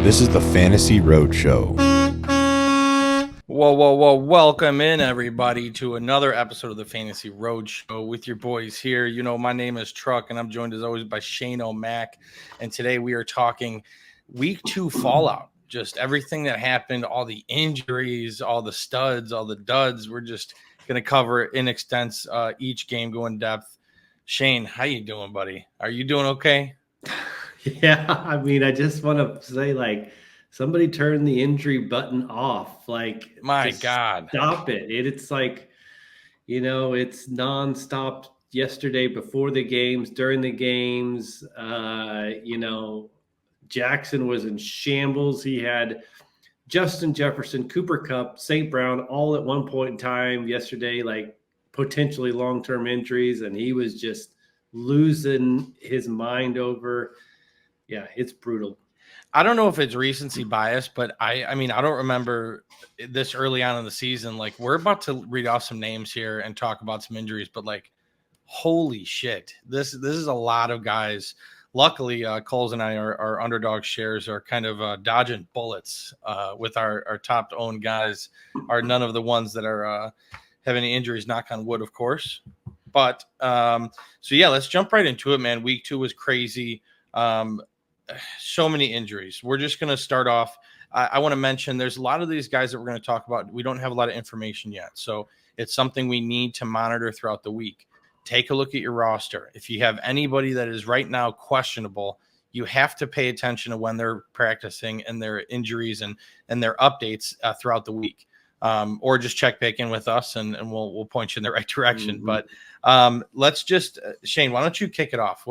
This is the Fantasy Roadshow. Whoa. Welcome in, everybody, to another episode of the Fantasy Roadshow with your boys here. You know, my name is Truck, and I'm joined as always by Shane O'Mac. And today we are talking week 2 fallout. Just everything that happened, all the injuries, all the studs, all the duds. We're just going to cover in extents each game, go in depth. Shane, how you doing, buddy? Are you doing okay? Yeah, I mean, I just want to say, like, somebody turn the injury button off. Like, My just God. stop it. It's like, it's nonstop yesterday, before the games, during the games. Jackson was in shambles. He had Justin Jefferson, Cooper Kupp, St. Brown all at one point in time yesterday, like potentially long-term injuries, and he was just losing his mind over. Yeah, it's brutal. I don't know if it's recency bias, but I mean, I don't remember this early on in the season. Like, we're about to read off some names here and talk about some injuries, but like, holy shit, this is a lot of guys. Luckily, Coles and I, our underdog shares are kind of dodging bullets with our top owned guys. Are none of the ones that are have any injuries, knock on wood, of course. But so yeah, let's jump right into it, man. Week 2 was crazy. So many injuries. We're just going to start off. I want to mention there's a lot of these guys that we're going to talk about. We don't have a lot of information yet. So it's something we need to monitor throughout the week. Take a look at your roster. If you have anybody that is right now questionable, you have to pay attention to when they're practicing and their injuries and their updates throughout the week. Or just check back in with us and we'll point you in the right direction. Mm-hmm. But let's just Shane, why don't you kick it off?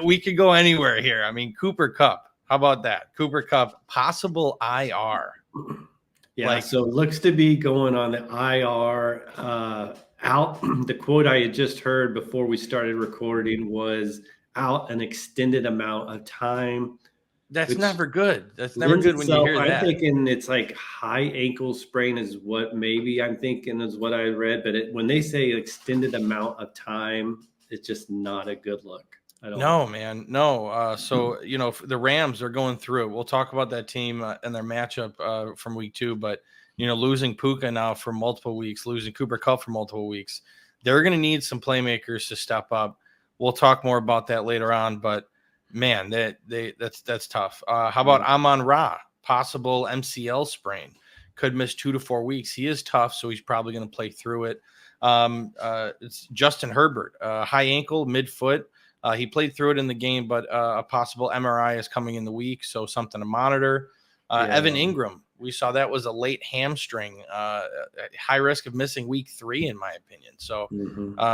We could go anywhere here. I mean, Cooper Kupp. How about that? Cooper Kupp, possible IR. Yeah, so it looks to be going on the IR. Out. The quote I had just heard before we started recording was out an extended amount of time. That's never good. That's never good when you hear that. I'm thinking it's like high ankle sprain is what maybe I'm thinking is what I read. But when they say extended amount of time, it's just not a good look. Man. No. So, the Rams are going through it. We'll talk about that team and their matchup from week 2. But, losing Puka now for multiple weeks, losing Cooper Kupp for multiple weeks, they're going to need some playmakers to step up. We'll talk more about that later on. But, man, that's tough. How about Amon-Ra? Possible MCL sprain. Could miss 2 to 4 weeks. He is tough, so he's probably going to play through it. It's Justin Herbert. High ankle, midfoot. He played through it in the game, but a possible MRI is coming in the week, so something to monitor. Evan Ingram, we saw that was a late hamstring, high risk of missing week 3, in my opinion. So,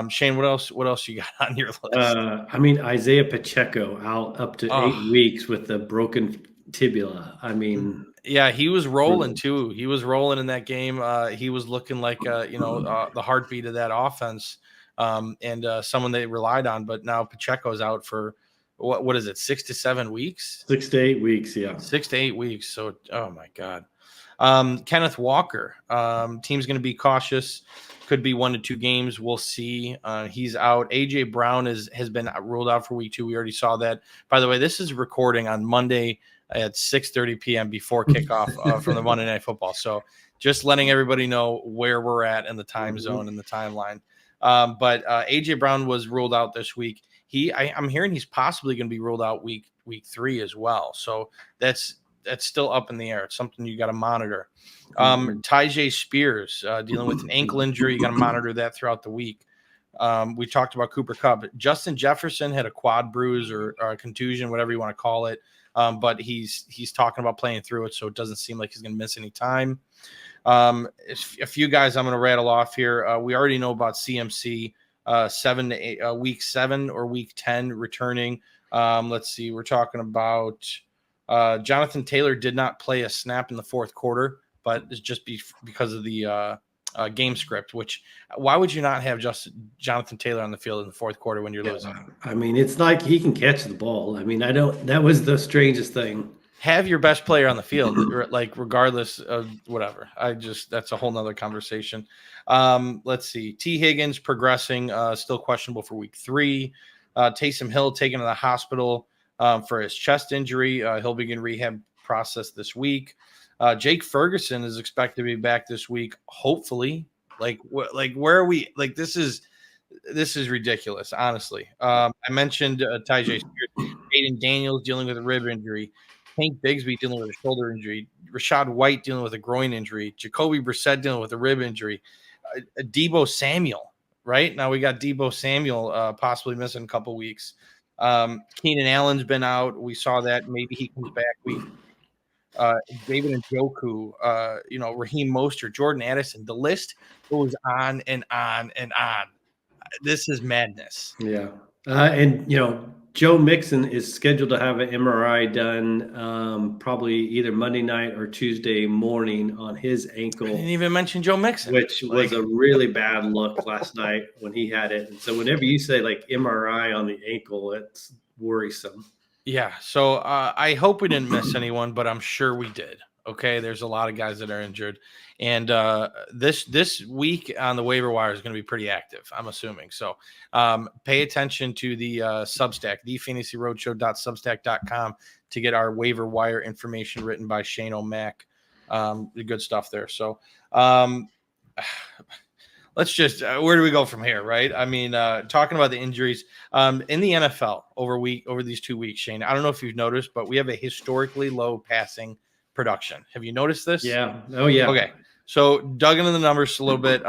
Shane, what else you got on your list? I mean, Isaiah Pacheco out up to 8 weeks with a broken tibia. I mean, yeah, he was rolling too. He was rolling in that game. He was looking like the heartbeat of that offense. And someone they relied on, but now Pacheco's out for what is it, 6 to 7 weeks? 6 to 8 weeks, yeah. 6 to 8 weeks. So, oh my God. Kenneth Walker, team's going to be cautious. Could be 1 to 2 games. We'll see. He's out. AJ Brown has been ruled out for week 2. We already saw that. By the way, this is recording on Monday at 6:30 p.m. before kickoff from the Monday Night Football. So just letting everybody know where we're at in the time zone and the timeline. But AJ Brown was ruled out this week. I'm hearing he's possibly going to be ruled out week 3 as well. So that's still up in the air. It's something you got to monitor. Tyjae Spears dealing with an ankle injury. You got to monitor that throughout the week. We talked about Cooper Kupp. Justin Jefferson had a quad bruise or a contusion, whatever you want to call it. But he's talking about playing through it, so it doesn't seem like he's going to miss any time. A few guys I'm going to rattle off here. We already know about CMC, 7 to 8, week 7 or week 10 returning. Let's see. We're talking about Jonathan Taylor did not play a snap in the fourth quarter, but it's just because of the game script. Which, why would you not have Jonathan Taylor on the field in the fourth quarter when you're losing? I mean, it's like he can catch the ball. I mean, that was the strangest thing. Have your best player on the field, like regardless of whatever. That's a whole nother conversation. Let's see. T. Higgins progressing, still questionable for week 3. Taysom Hill taken to the hospital for his chest injury. He'll begin rehab process this week. Jake Ferguson is expected to be back this week, hopefully. Like where are we? Like this is ridiculous, honestly. I mentioned Tyjae Spears, Aiden Daniels dealing with a rib injury, Hank Bigsby dealing with a shoulder injury, Rashad White dealing with a groin injury, Jacoby Brissett dealing with a rib injury, Deebo Samuel. Right now we got Deebo Samuel possibly missing a couple weeks. Keenan Allen's been out. We saw that. Maybe he comes back. David Njoku, Raheem Mostert, Jordan Addison. The list goes on and on and on. This is madness. Yeah. And, Joe Mixon is scheduled to have an MRI done probably either Monday night or Tuesday morning on his ankle. I didn't even mention Joe Mixon. Which was a really bad look last night when he had it. And so whenever you say like MRI on the ankle, it's worrisome. Yeah. So I hope we didn't miss anyone, but I'm sure we did. Okay. There's a lot of guys that are injured. And this week on the waiver wire is going to be pretty active, I'm assuming. So pay attention to the Substack, thefantasyroadshow.substack.com, to get our waiver wire information written by Shane O'Mac. The good stuff there. So let's just where do we go from here, right? I mean, talking about the injuries in the NFL over these 2 weeks, Shane, I don't know if you've noticed, but we have a historically low passing production. Have you noticed this? Yeah. Oh, yeah. Okay. So dug into the numbers a little bit.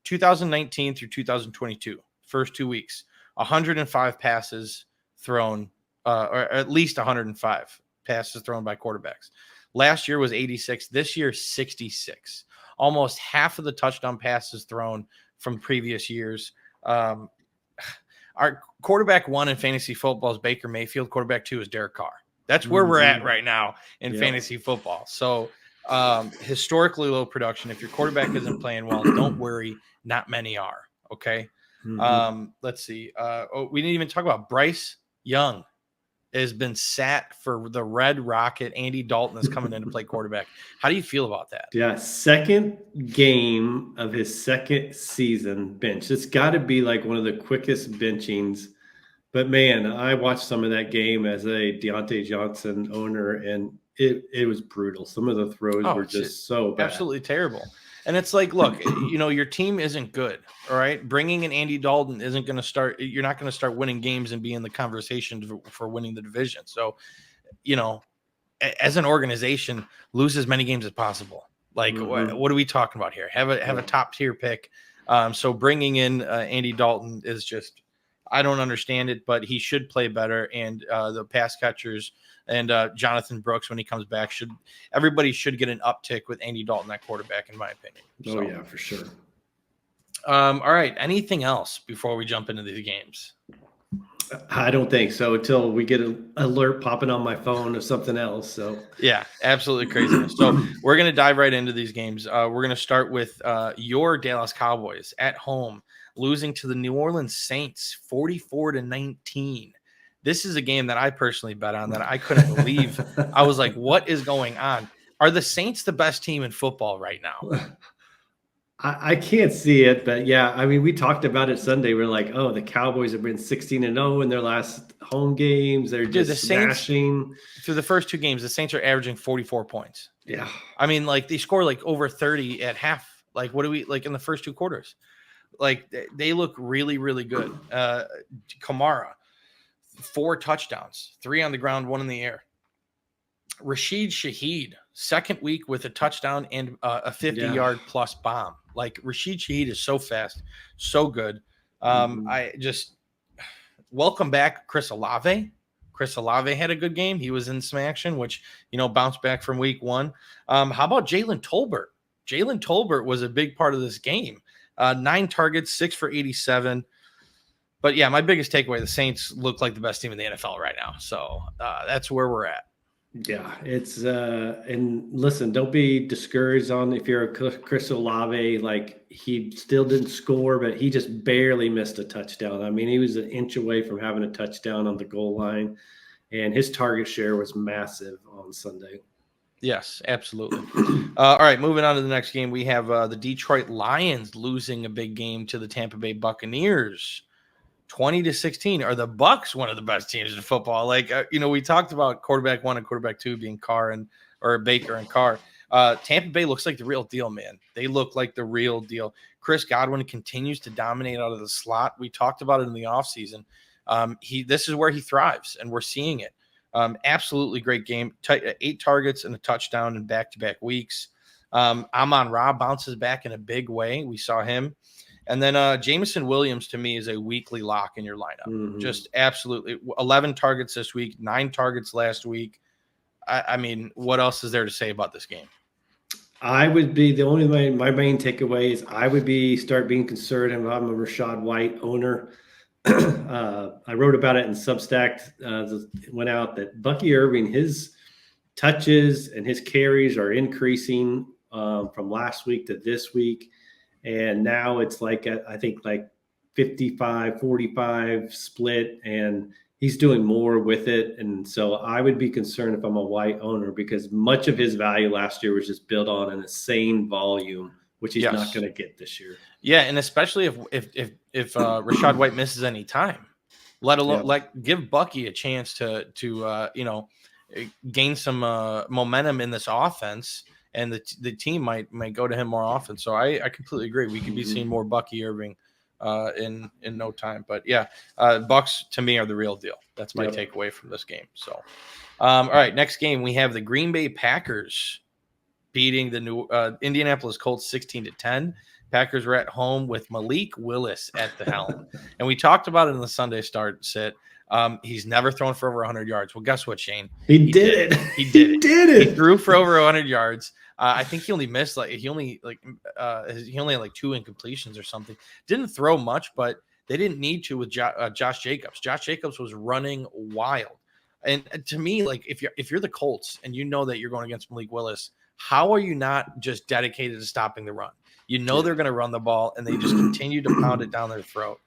2019 through 2022, first 2 weeks, 105 passes thrown, or at least 105 passes thrown by quarterbacks. Last year was 86. This year, 66. Almost half of the touchdown passes thrown from previous years. Our quarterback 1 in fantasy football is Baker Mayfield. Quarterback 2 is Derek Carr. That's where we're at right now in fantasy football. So historically low production. If your quarterback isn't playing well, don't worry. Not many are. Okay. Let's see. We didn't even talk about Bryce Young has been sat for the Red Rocket. Andy Dalton is coming in to play quarterback. How do you feel about that? Yeah. Second game of his second season bench. It's got to be like one of the quickest benchings. But man, I watched some of that game as a Deontay Johnson owner, and it was brutal. Some of the throws were just so bad. Absolutely terrible. And it's like, look, your team isn't good. All right. Bringing in Andy Dalton isn't going to start. You're not going to start winning games and be in the conversation for winning the division. So, as an organization, lose as many games as possible. Like, what are we talking about here? Have a top tier pick. So bringing in Andy Dalton is just, I don't understand it, but he should play better. And the pass catchers and Jonathan Brooks, when he comes back, everybody should get an uptick with Andy Dalton at quarterback, in my opinion. Oh, yeah, for sure. All right. Anything else before we jump into these games? I don't think so, until we get an alert popping on my phone or something else. So yeah, absolutely craziness. So we're going to dive right into these games. We're going to start with your Dallas Cowboys at home, losing to the New Orleans Saints 44-19. This is a game that I personally bet on that I couldn't believe. I was like, what is going on? Are the Saints the best team in football right now? I can't see it, but yeah, I mean, we talked about it Sunday. We're like, oh, the Cowboys have been 16-0 in their last home games. They're just smashing. Saints, through the first 2 games, the Saints are averaging 44 points. Yeah. I mean, like, they score like over 30 at half. Like, what do we like in the first 2 quarters? Like, they look really, really good. Kamara, 4 touchdowns, 3 on the ground, 1 in the air. Rashid Shaheed, second week with a touchdown and a 50-yard plus bomb. Like, Rashid Shaheed is so fast, so good. I just welcome back Chris Olave. Chris Olave had a good game. He was in some action, which, bounced back from week 1. How about Jalen Tolbert? Jalen Tolbert was a big part of this game. 9 targets, 6 for 87. But yeah, my biggest takeaway, the Saints look like the best team in the NFL right now. So that's where we're at. Yeah, it's and listen, don't be discouraged on if you're a Chris Olave. Like, he still didn't score, but he just barely missed a touchdown. I mean, he was an inch away from having a touchdown on the goal line, and his target share was massive on Sunday. Yes, absolutely. All right, moving on to the next game, we have the Detroit Lions losing a big game to the Tampa Bay Buccaneers, 20-16. Are the Bucks one of the best teams in football? Like, we talked about quarterback 1 and quarterback 2 being Baker and Carr. Tampa Bay looks like the real deal, man. They look like the real deal. Chris Godwin continues to dominate out of the slot. We talked about it in the offseason. This is where he thrives, and we're seeing it. Absolutely great game. 8 targets and a touchdown in back-to-back weeks. Amon-Ra bounces back in a big way. We saw him. And then Jameson Williams, to me, is a weekly lock in your lineup. Mm-hmm. Just absolutely. 11 targets this week, 9 targets last week. I mean, what else is there to say about this game? I would be my main takeaway is I would start being concerned if I'm a Rachaad White owner. I wrote about it in Substack. It went out that Bucky Irving, his touches and his carries are increasing from last week to this week. And now it's like, I think like 55-45 split, and he's doing more with it. And so I would be concerned if I'm a White owner, because much of his value last year was just built on an insane volume, which he's not going to get this year. Yeah. And especially if Rachaad White misses any time, let alone give Bucky a chance to gain some momentum in this offense, and the team might go to him more often. So I completely agree. We could be seeing more Bucky Irving in no time. But yeah, Bucks to me are the real deal. That's my takeaway from this game. So all right, next game we have the Green Bay Packers beating the new Indianapolis Colts 16-10. Packers were at home with Malik Willis at the helm. And we talked about it in the Sunday start sit. He's never thrown for over 100 yards. Well, guess what, Shane? He did it. He did it. He threw for over 100 yards. I think he only missed he only had like 2 incompletions or something. Didn't throw much, but they didn't need to with Josh Jacobs. Josh Jacobs was running wild. And to me, like if you're the Colts and you know that you're going against Malik Willis, how are you not just dedicated to stopping the run? They're going to run the ball, and they just continue to pound it down their throat.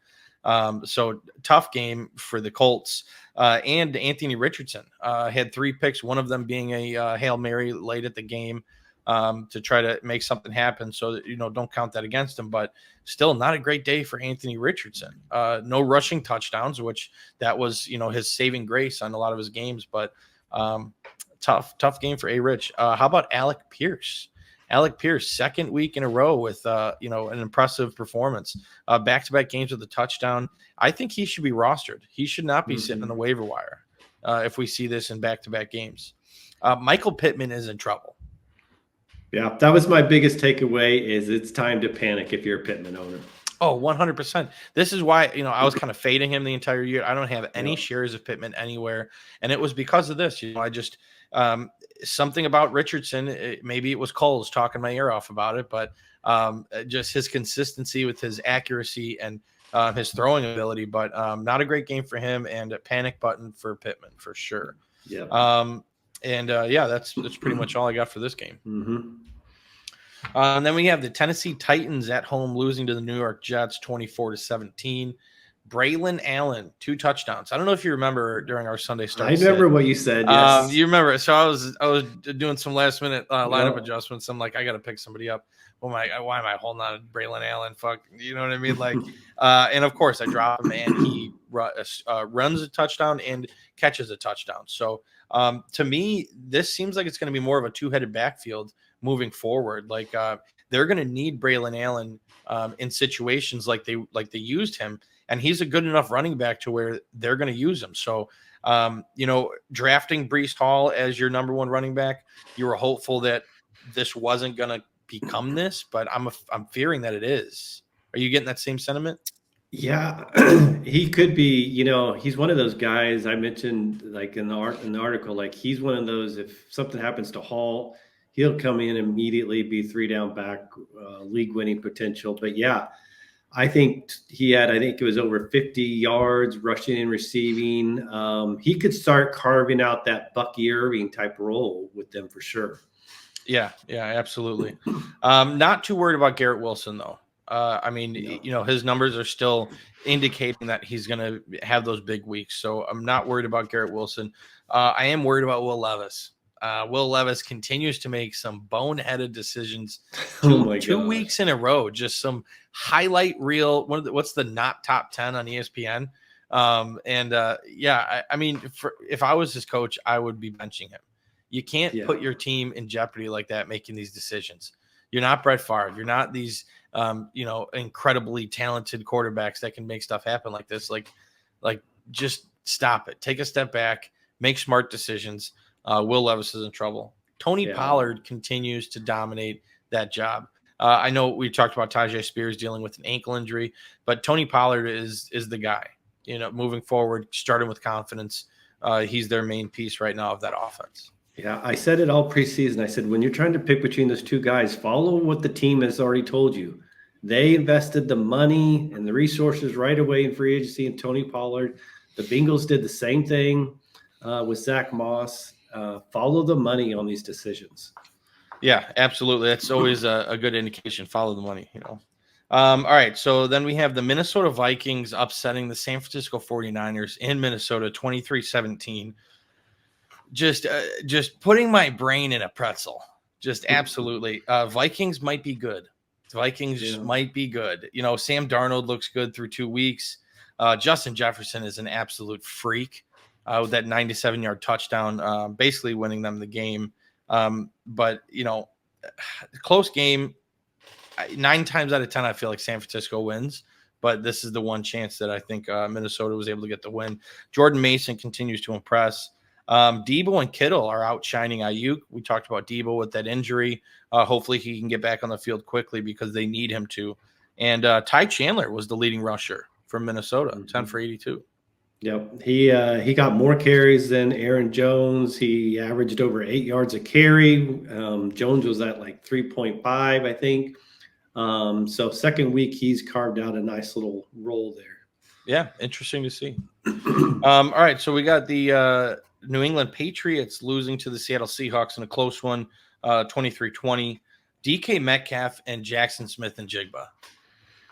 So tough game for the Colts. And Anthony Richardson had 3 picks, one of them being a Hail Mary late at the game to try to make something happen. So that, don't count that against him, but still not a great day for Anthony Richardson. No rushing touchdowns, which that was, his saving grace on a lot of his games, but tough game for A-Rich. How about Alec Pierce? Alec Pierce, second week in a row with, an impressive performance. Back-to-back games with a touchdown. I think he should be rostered. He should not be sitting on the waiver wire if we see this in back-to-back games. Michael Pittman is in trouble. Yeah, that was my biggest takeaway is it's time to panic if you're a Pittman owner. Oh, 100%. This is why, I was kind of fading him the entire year. I don't have any shares of Pittman anywhere. And it was because of this. I just something about Richardson, maybe it was Coles talking my ear off about it, but just his consistency with his accuracy and his throwing ability, but not a great game for him, and a panic button for Pittman for sure. Yeah. That's pretty much all I got for this game. Mm-hmm. And then we have the Tennessee Titans at home losing to the New York Jets 24-17. Braylon Allen, 2 touchdowns. I don't know if you remember during our Sunday start. I remember what you said. Yes. You remember. So I was doing some last minute lineup adjustments. I'm like, I got to pick somebody up. Why am I holding on to Braylon Allen? Fuck, you know what I mean? Like, and of course I drop him, and he runs a touchdown and catches a touchdown. So to me, this seems like it's going to be more of a 2-headed backfield moving forward. Like they're going to need Braylon Allen in situations like they used him. And he's a good enough running back to where they're going to use him. So, drafting Breece Hall as your number 1 running back, you were hopeful that this wasn't going to become this, but I'm fearing that it is. Are you getting that same sentiment? Yeah, he could be. He's one of those guys I mentioned, like in the article. Like he's one of those. If something happens to Hall, he'll come in immediately, be 3-down back, league-winning potential. But yeah. I think it was over 50 yards rushing and receiving. He could start carving out that Bucky Irving type role with them for sure. Yeah, absolutely. Not too worried about Garrett Wilson though. His numbers are still indicating that he's going to have those big weeks. So I'm not worried about Garrett Wilson. I am worried about Will Levis. Will Levis continues to make some boneheaded decisions. Oh Two gosh. weeks in a row, just some highlight reel. What's the not top 10 on ESPN? I mean, if I was his coach, I would be benching him. You can't put your team in jeopardy like that, making these decisions. You're not Brett Favre. You're not these, incredibly talented quarterbacks that can make stuff happen like this. Like just stop it. Take a step back. Make smart decisions. Will Levis is in trouble. Tony Pollard continues to dominate that job. I know we talked about Tyjae Spears dealing with an ankle injury, but Tony Pollard is the guy. Moving forward, starting with confidence. He's their main piece right now of that offense. Yeah, I said it all preseason. I said, when you're trying to pick between those two guys, follow what the team has already told you. They invested the money and the resources right away in free agency in Tony Pollard. The Bengals did the same thing with Zach Moss. Follow the money on these decisions. Yeah, absolutely. That's always a good indication. Follow the money, All right, so then we have the Minnesota Vikings upsetting the San Francisco 49ers in Minnesota 23-17. Just putting my brain in a pretzel. Just absolutely. Vikings might be good. Vikings might be good. Sam Darnold looks good through 2 weeks. Justin Jefferson is an absolute freak with that 97-yard touchdown, basically winning them the game. But close game. 9 times out of 10, I feel like San Francisco wins, but this is the one chance that I think Minnesota was able to get the win. Jordan Mason continues to impress. Debo and Kittle are outshining Ayuk. We talked about Debo with that injury. Hopefully he can get back on the field quickly because they need him to. And Ty Chandler was the leading rusher from Minnesota, 10 for 82. Yep. He got more carries than Aaron Jones. He averaged over 8 yards a carry. Jones was at like 3.5, I think. So second week, he's carved out a nice little role there. Yeah, interesting to see. All right, so we got the New England Patriots losing to the Seattle Seahawks in a close one, 23-20. DK Metcalf and Jackson Smith-Njigba.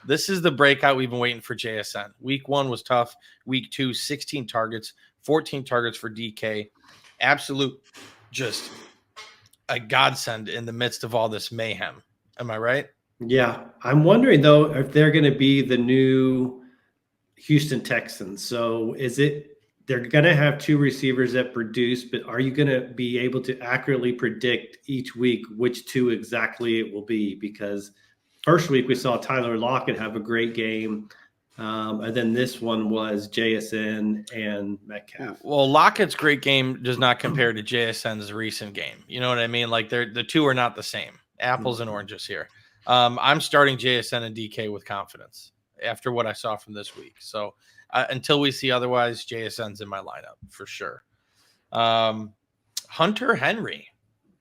This is the breakout we've been waiting for JSN. Week 1 was tough. Week 2, 16 targets, 14 targets for DK. Absolute just a godsend in the midst of all this mayhem. Am I right? Yeah. I'm wondering, though, if they're going to be the new Houston Texans. So they're going to have 2 receivers that produce, but are you going to be able to accurately predict each week which 2 exactly it will be? Because first week we saw Tyler Lockett have a great game. And then this one was JSN and Metcalf. Well, Lockett's great game does not compare to JSN's recent game. You know what I mean? Like the 2 are not the same. Apples and oranges here. I'm starting JSN and DK with confidence after what I saw from this week. So until we see otherwise, JSN's in my lineup for sure. Hunter Henry.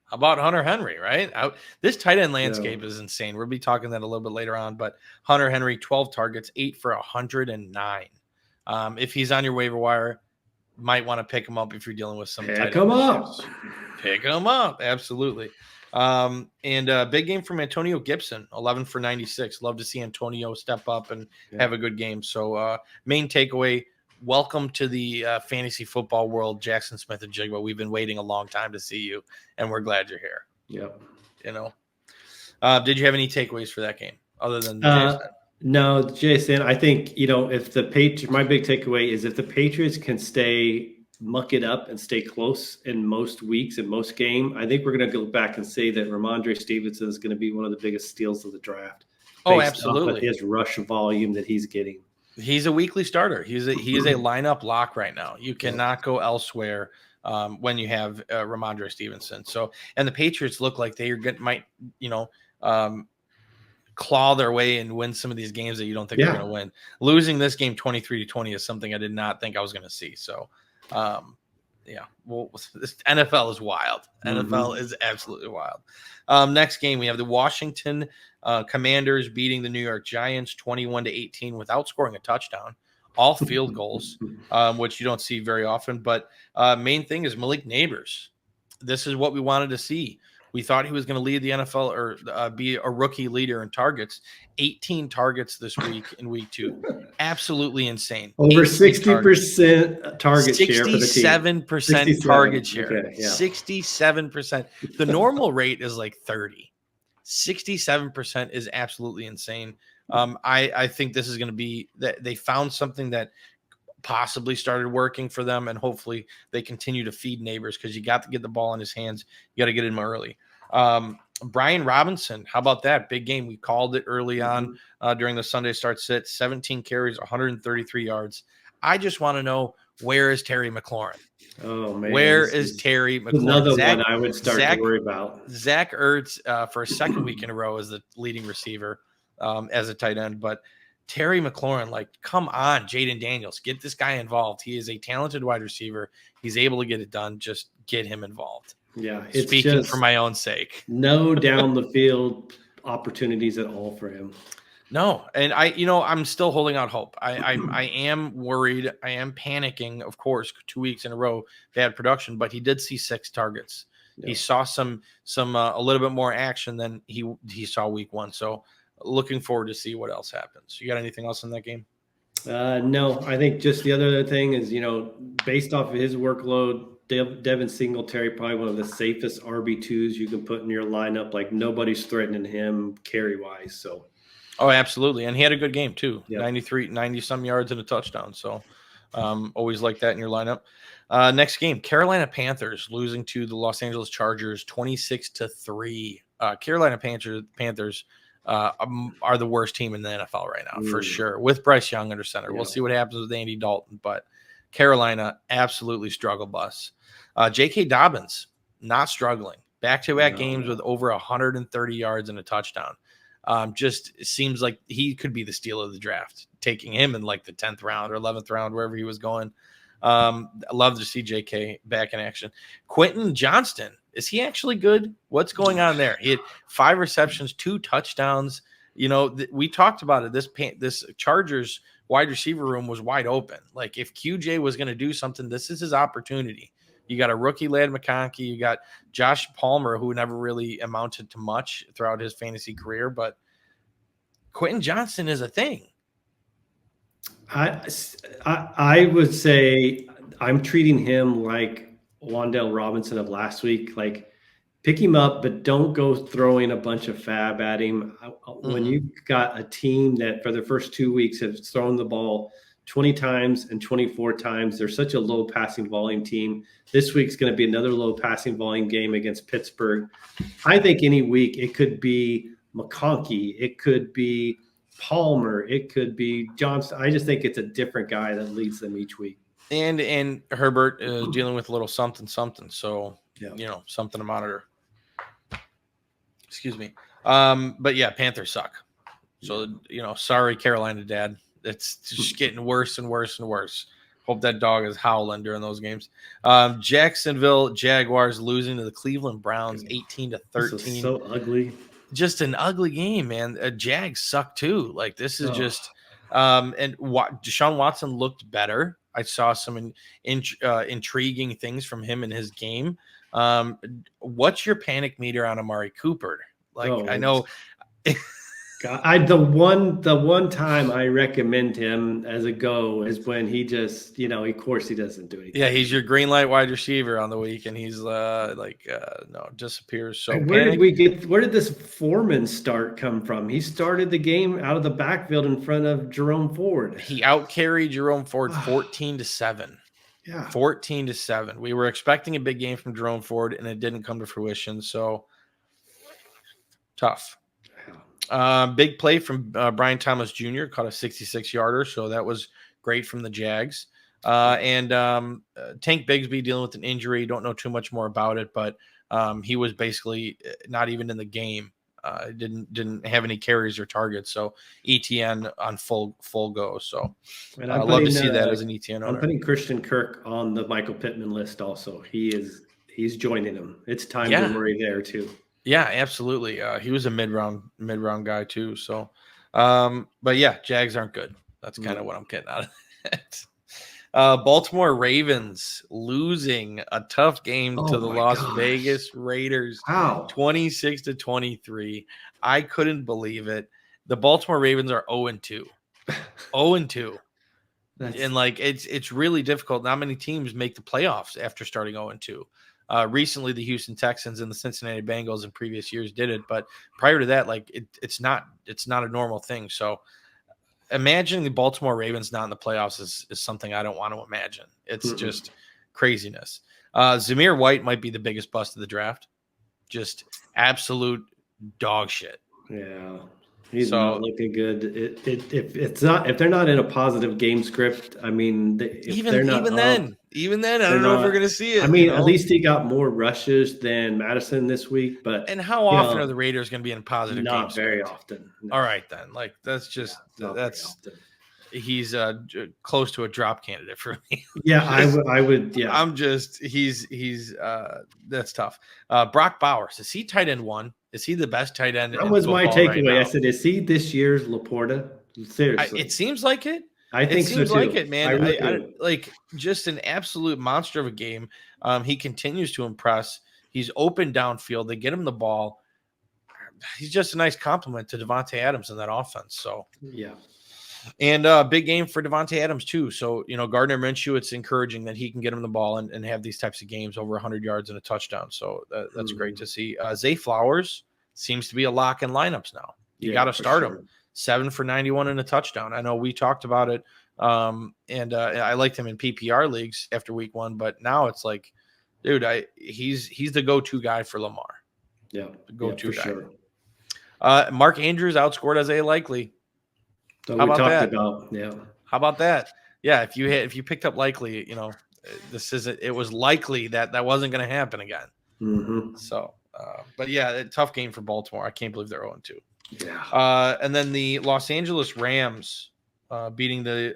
How about Hunter Henry, right? This tight end landscape is insane. We'll be talking that a little bit later on, but Hunter Henry, 12 targets, 8 for 109. If he's on your waiver wire, might want to pick him up if you're dealing with some pick him up. Pick him up. Absolutely. Big game from Antonio Gibson, 11 for 96. Love to see Antonio step up and have a good game. So main takeaway, welcome to the fantasy football world, Jackson Smith-Njigba. We've been waiting a long time to see you, and we're glad you're here. Yep. Did you have any takeaways for that game other than No, Jason, I think, if the Patriots, my big takeaway is if the Patriots can muck it up and stay close in most weeks and most game, I think we're going to go back and say that Ramondre Stevenson is going to be one of the biggest steals of the draft. Oh, absolutely. His rush volume that he's getting. He's a weekly starter. He is a lineup lock right now. You cannot go elsewhere when you have Ramondre Stevenson. So, and the Patriots look like they might claw their way and win some of these games that you don't think they're going to win. Losing this game 23-20 is something I did not think I was going to see. So, this NFL is wild. NFL is absolutely wild. Next game, we have the Washington Commanders beating the New York Giants 21-18 without scoring a touchdown, all field goals, which you don't see very often. But main thing is Malik Neighbors. This is what we wanted to see. We thought he was going to lead the NFL or be a rookie leader in targets. 18 targets this week in week 2. Absolutely insane. Over 60% 60% target share for the team. 67% target share. Okay, yeah. 67%. The normal rate is like 30. 67% is absolutely insane. I think this is going to be that they found something that possibly started working for them, and hopefully they continue to feed Neighbors, because you got to get the ball in his hands. You got to get him early. Brian Robinson, how about that big game? We called it early on during the Sunday start sit. 17 carries, 133 yards. I just want to know, where is Terry McLaurin? Oh man, where is Terry McLaurin? Another one I would start to worry about. Zach Ertz for a second week in a row as the leading receiver as a tight end, but Terry McLaurin, like, come on, Jaden Daniels, get this guy involved. He is a talented wide receiver. He's able to get it done. Just get him involved. Yeah, it's speaking for my own sake. No down the field opportunities at all for him. No, and I'm still holding out hope. I am worried. I am panicking. Of course, 2 weeks in a row, bad production, but he did see 6 targets. Yeah. He saw some a little bit more action than he saw week 1. So looking forward to see what else happens. You got anything else in that game? No, I think just the other thing is, based off of his workload, Devin Singletary, probably one of the safest RB2s you can put in your lineup. Like, nobody's threatening him carry wise. So. Oh, absolutely. And he had a good game too. Yep. 90 some yards and a touchdown. So always like that in your lineup. Next game, Carolina Panthers losing to the Los Angeles Chargers 26-3. Carolina Panthers are the worst team in the NFL right now, for sure, with Bryce Young under center. Yeah. We'll see what happens with Andy Dalton, but Carolina absolutely struggle bus. J.K. Dobbins not struggling. Back-to-back games with over 130 yards and a touchdown. Just seems like he could be the steal of the draft, taking him in like the 10th round or 11th round, wherever he was going. I love to see JK back in action. Quentin Johnston, is he actually good? What's going on there? He had 5 receptions, 2 touchdowns. We talked about it. This Chargers wide receiver room was wide open. Like, if QJ was going to do something, this is his opportunity. You got a rookie Ladd McConkey. You got Josh Palmer, who never really amounted to much throughout his fantasy career, but Quentin Johnston is a thing. I would say I'm treating him like Wan'Dale Robinson of last week. Like, pick him up, but don't go throwing a bunch of fab at him. When you've got a team that for the first 2 weeks have thrown the ball 20 times and 24 times, they're such a low passing volume team. This week's going to be another low passing volume game against Pittsburgh. I think any week it could be McConkey, it could be Palmer, it could be Johnston. I just think it's a different guy that leads them each week. And Herbert is dealing with a little something. So, something to monitor. Excuse me. But yeah, Panthers suck. So, sorry, Carolina dad. It's just getting worse and worse and worse. Hope that dog is howling during those games. Jacksonville Jaguars losing to the Cleveland Browns 18-13. This is so ugly. Just an ugly game, man. Jags suck too. Like, this is just and Deshaun Watson looked better. I saw some intriguing things from him in his game. What's your panic meter on Amari Cooper? Like, I know God, the one time I recommend him as a go is when he just, of course he doesn't do anything. Yeah, he's your green light wide receiver on the week, and he's disappears. So where did this Foreman start come from? He started the game out of the backfield in front of Jerome Ford. He outcarried Jerome Ford 14-7. Yeah, 14-7. We were expecting a big game from Jerome Ford, and it didn't come to fruition. So tough. Big play from Brian Thomas Jr. caught a 66-yarder, so that was great from the Jags. And Tank Bigsby dealing with an injury. Don't know too much more about it, but he was basically not even in the game. Didn't have any carries or targets. So ETN on full go. So I'd love to see that as an ETN owner. I'm putting Christian Kirk on the Michael Pittman list also. He's joining him. It's time to worry there too. Yeah, absolutely. He was a mid-round guy too. So, but yeah, Jags aren't good. That's kind of what I'm getting out of it. Baltimore Ravens losing a tough game to Oh the my Las gosh. Vegas Raiders, Wow. 26-23. I couldn't believe it. The Baltimore Ravens are 0-2. 0-2. And like it's really difficult. Not many teams make the playoffs after starting 0-2. Recently, the Houston Texans and the Cincinnati Bengals in previous years did it, but prior to that, like it's not a normal thing. So imagining the Baltimore Ravens not in the playoffs is something I don't want to imagine. It's just craziness. Zamir White might be the biggest bust of the draft. Just absolute dog shit. Yeah. He's not looking good. If they're not in a positive game script, I mean, even then, I don't know if we're gonna see it. I mean, at least he got more rushes than Madison this week. But and how often are the Raiders going to be in positive game Not very script? often. No. All right, then. Like that's just he's close to a drop candidate for me. Yeah, I would. Yeah, I'm just he's that's tough. Brock Bowers, is he tight end 1? Is he the best tight end? That was my takeaway. I said, is he this year's Laporta? Seriously, it seems like it. I think so too. It seems like it, man. I like just an absolute monster of a game. He continues to impress. He's open downfield. They get him the ball. He's just a nice compliment to Davante Adams in that offense. So yeah. And big game for Davante Adams too. So, Gardner Minshew, it's encouraging that he can get him the ball and have these types of games over 100 yards and a touchdown. So that's great to see. Zay Flowers seems to be a lock in lineups now. You got to start him. 7 for 91 and a touchdown. I know we talked about it. And I liked him in PPR leagues after week 1, but now it's like, dude, he's the go-to guy for Lamar. Yeah. The go-to guy. Sure. Mark Andrews outscored Isaiah Likely. So How about that? Yeah, if you picked up Likely, it was likely that wasn't going to happen again. Mm-hmm. So, but yeah, a tough game for Baltimore. I can't believe they're 0-2. Yeah. And then the Los Angeles Rams beating the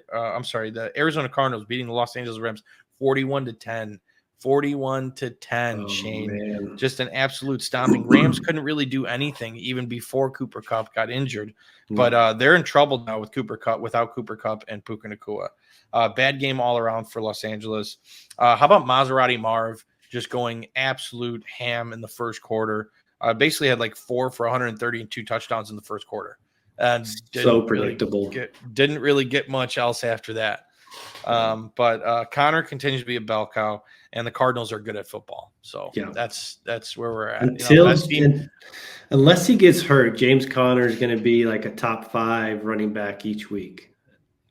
Arizona Cardinals beating the Los Angeles Rams 41-10. 41-10, Shane. Man. Just an absolute stomping. Rams couldn't really do anything even before Cooper Kupp got injured, but they're in trouble now without Cooper Kupp and Puka Nacua. Bad game all around for Los Angeles. How about Maserati Marv just going absolute ham in the first quarter? Basically had like 4 for 130 and 2 touchdowns in the first quarter, and so predictable. Didn't really get much else after that. But Connor continues to be a bell cow, and the Cardinals are good at football. So that's where we're at. Unless he gets hurt, James Conner is going to be like a top 5 running back each week.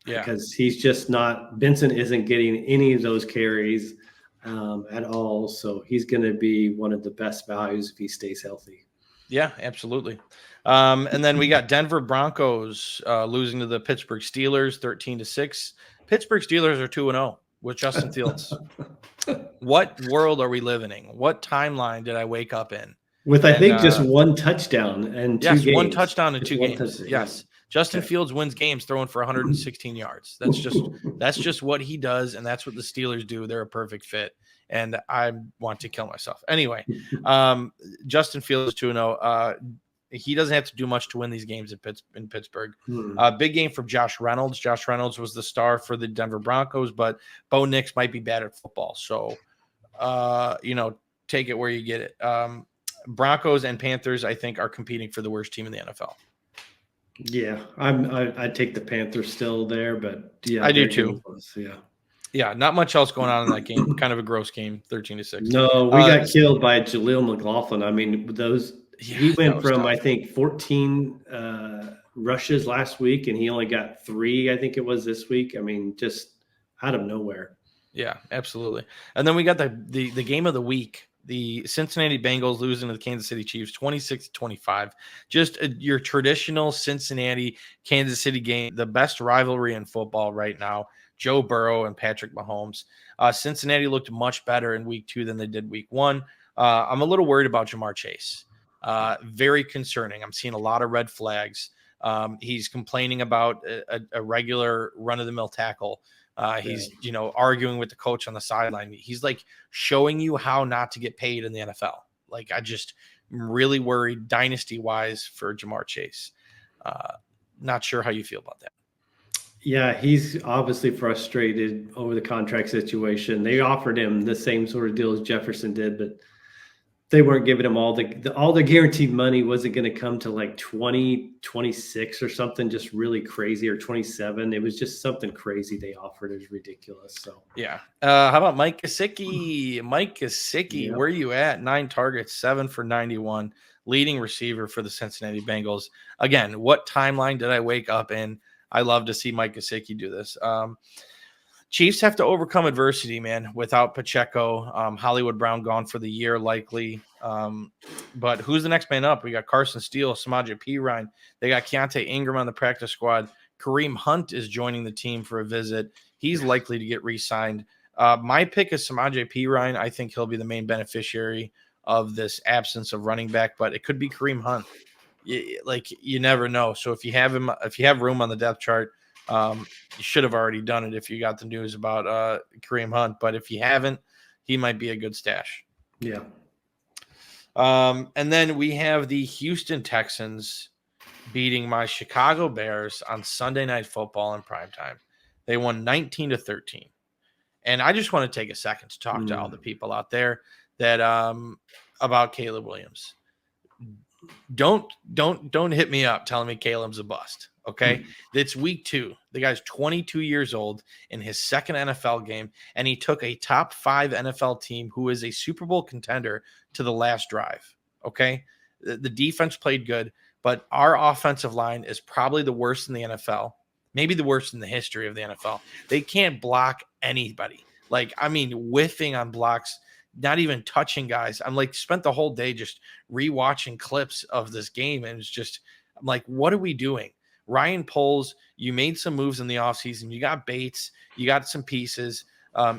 Yeah, because he's just not. Benson isn't getting any of those carries at all. So he's going to be one of the best values if he stays healthy. Yeah, absolutely. And then we got Denver Broncos losing to the Pittsburgh Steelers 13-6. Pittsburgh Steelers are 2-0 with Justin Fields. What world are we living in? What timeline did I wake up in? With, I think, just one touchdown and 2 games. One touchdown in 2 games. Yes. Justin Fields wins games throwing for 116 yards. That's just what he does, and that's what the Steelers do. They're a perfect fit, and I want to kill myself. Anyway, Justin Fields 2-0. He doesn't have to do much to win these games in Pittsburgh. Big game from Josh Reynolds. Josh Reynolds was the star for the Denver Broncos, but Bo Nix might be bad at football. So, take it where you get it. Broncos and Panthers, I think, are competing for the worst team in the NFL. Yeah, I take the Panthers still there, but yeah, I do too. Yeah, not much else going on in that game. Kind of a gross game, 13-6. No, we got killed by Jaleel McLaughlin. I mean, he went from tough. I think 14 rushes last week, and he only got 3. I think it was this week. I mean, just out of nowhere. Yeah, absolutely. And then we got the game of the week. The Cincinnati Bengals losing to the Kansas City Chiefs 26-25. Just your traditional Cincinnati Kansas City game, the best rivalry in football right now. Joe Burrow and Patrick Mahomes. Cincinnati looked much better in week 2 than they did week 1. I'm a little worried about Jamar Chase. Very concerning. I'm seeing a lot of red flags. He's complaining about a regular run-of-the-mill tackle. He's, arguing with the coach on the sideline. He's like showing you how not to get paid in the NFL. Like, I just am really worried dynasty wise for Jamar Chase. Not sure how you feel about that. Yeah, he's obviously frustrated over the contract situation. They offered him the same sort of deal as Jefferson did, but they weren't giving him all the guaranteed money wasn't going to come to like 2026 or something just really crazy, or 27. It was just something crazy they offered. It was ridiculous. So Yeah. How about Mike Gesicki? Mike Gesicki, Yep. where you at? 9 targets, 7 for 91, leading receiver for the Cincinnati Bengals. Again, what timeline did I wake up in? I love to see Mike Gesicki do this. Chiefs have to overcome adversity, man, without Pacheco. Hollywood Brown gone for the year, likely. But who's the next man up? We got Carson Steele, Samaje Perine. They got Keontae Ingram on the practice squad. Kareem Hunt is joining the team for a visit. He's likely to get re-signed. My pick is Samaje Perine. I think he'll be the main beneficiary of this absence of running back, but it could be Kareem Hunt. You never know. So if you have him, if you have room on the depth chart, you should have already done it if you got the news about Kareem Hunt. But if you haven't, he might be a good stash. Yeah. And then we have the Houston Texans beating my Chicago Bears on Sunday Night Football in primetime. They won 19-13. And I just want to take a second to talk to all the people out there that about Caleb Williams. Don't hit me up telling me Caleb's a bust. Okay. It's week 2. The guy's 22 years old in his second NFL game, and he took a top 5 NFL team who is a Super Bowl contender to the last drive. Okay. The defense played good, but our offensive line is probably the worst in the NFL, maybe the worst in the history of the NFL. They can't block anybody. Like, I mean, whiffing on blocks, not even touching guys. I'm like, spent the whole day just rewatching clips of this game. And it's just, I'm like, what are we doing? Ryan Poles, you made some moves in the offseason. You got Bates, you got some pieces.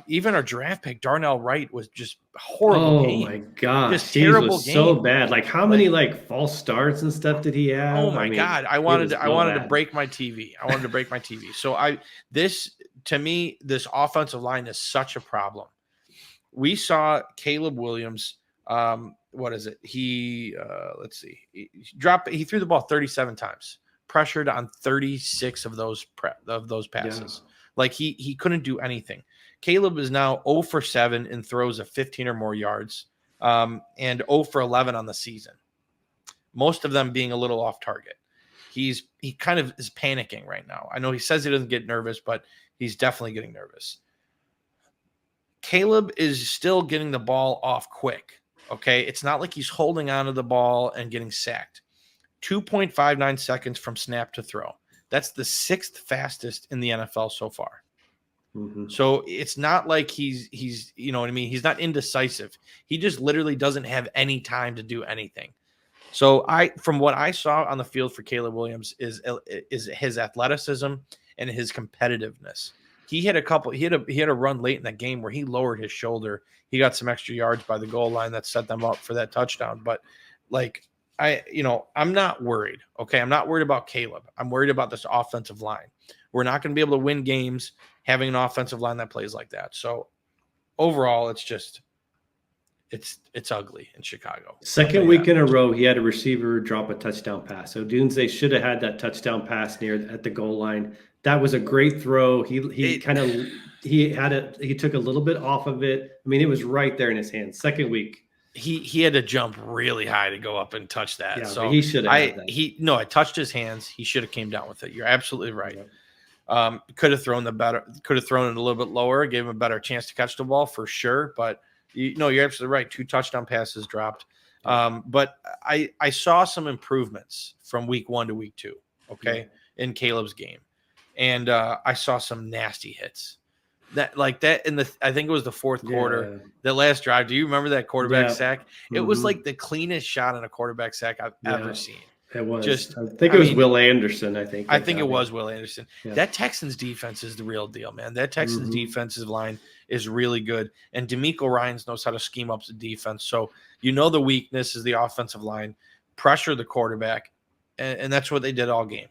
Even our draft pick, Darnell Wright, was just horrible game. Oh my gosh. Just terrible was so game. bad. Like, how many false starts and stuff did he have? Oh my God. I wanted to break my TV. I wanted to break my TV. So to me, this offensive line is such a problem. We saw Caleb Williams. What is it? Let's see. He threw the ball 37 times, pressured on 36 of those passes. Yeah. Like he couldn't do anything. Caleb is now 0 for 7 in throws of 15 or more yards, and 0 for 11 on the season. Most of them being a little off target. He kind of is panicking right now. I know he says he doesn't get nervous, but he's definitely getting nervous. Caleb is still getting the ball off quick. Okay. It's not like he's holding onto the ball and getting sacked. 2.59 seconds from snap to throw. That's the 6th fastest in the NFL so far. Mm-hmm. So it's not like he's, you know what I mean? He's not indecisive. He just literally doesn't have any time to do anything. So from what I saw on the field for Caleb Williams is his athleticism and his competitiveness. He had a run late in that game where he lowered his shoulder. He got some extra yards by the goal line that set them up for that touchdown. But I'm not worried. Okay. I'm not worried about Caleb. I'm worried about this offensive line. We're not going to be able to win games having an offensive line that plays like that. So overall, it's ugly in Chicago. Second week in a row, he had a receiver drop a touchdown pass. So Odunze should have had that touchdown pass at the goal line. That was a great throw. He took a little bit off of it. I mean, it was right there in his hands. Second week. He had to jump really high to go up and touch that. Yeah, so he should have had that. It touched his hands. He should have came down with it. You're absolutely right. Yeah. Could have thrown it a little bit lower, gave him a better chance to catch the ball for sure. But you're absolutely right. 2 touchdown passes dropped. But I saw some improvements from week 1 to week 2. Okay. Yeah. In Caleb's game. And I saw some nasty hits. I think it was the 4th quarter, the last drive. Do you remember that quarterback sack? Mm-hmm. It was like the cleanest shot in a quarterback sack I've ever seen. It was. I was Will Anderson. I think it was Will Anderson. Yeah. That Texans defense is the real deal, man. That Texans defensive line is really good, and DeMeco Ryans knows how to scheme up the defense. So the weakness is the offensive line, pressure the quarterback, and that's what they did all game.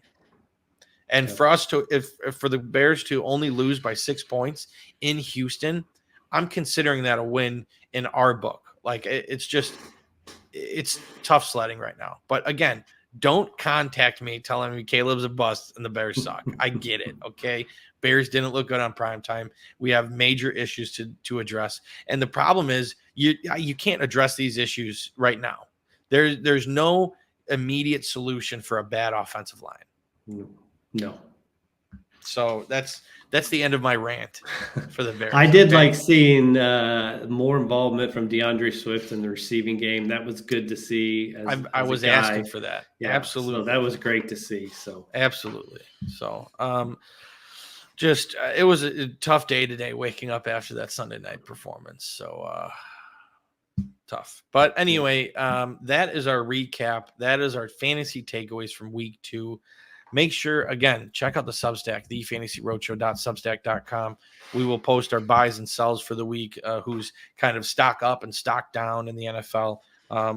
And for us for the Bears to only lose by 6 points in Houston, I'm considering that a win in our book. Like it's tough sledding right now. But again, Don't contact me telling me Caleb's a bust and the Bears suck. I get it. Okay. Bears didn't look good on primetime. We have major issues to address. And the problem is you can't address these issues right now. There's no immediate solution for a bad offensive line. No. So that's the end of my rant for the Bears. I did like seeing more involvement from DeAndre Swift in the receiving game. That was good to see. I was asking for that. Yeah, absolutely. So that was great to see. So absolutely. So it was a tough day today, waking up after that Sunday night performance. So tough. But anyway, that is our recap. That is our fantasy takeaways from week 2. Make sure, again, check out the Substack, thefantasyroadshow.substack.com. We will post our buys and sells for the week, who's kind of stock up and stock down in the NFL.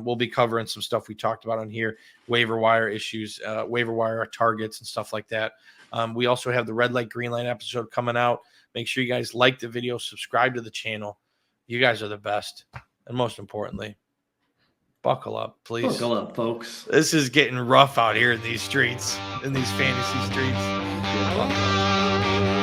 We'll be covering some stuff we talked about on here, waiver wire issues, waiver wire targets and stuff like that. We also have the Red Light, Green Light episode coming out. Make sure you guys like the video, subscribe to the channel. You guys are the best. And most importantly, buckle up, please. Buckle up, folks. This is getting rough out here in these streets, in these fantasy streets. Buckle up.